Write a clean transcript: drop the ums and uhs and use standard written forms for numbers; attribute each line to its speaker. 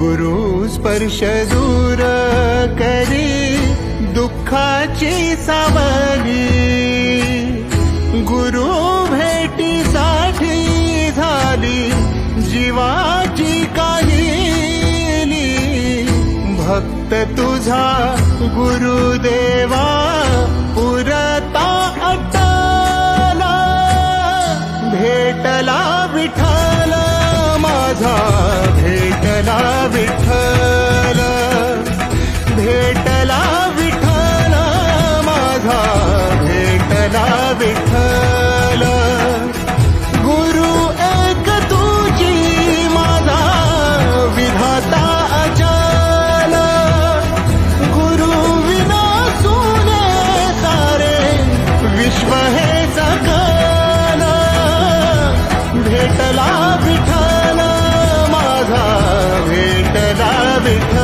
Speaker 1: गुरु स्पर्श दूर करी दुःखाची सावली, गुरु भेटीसाठी झाली जीवाची काहिली। भक्त तुझा गुरुदेवा पुरता अटला, भेटला विठ्ठल माझा, भेटला विठ्ठल, भेटला विठ्ठल माझा, भेटला विठ्ठल। गुरु एक तुझी माझा विधाता अचल, गुरु विना सुने सारे विश्व हे सकल। भेटला विठ्ठल माझा, भेटला विठ्ठल।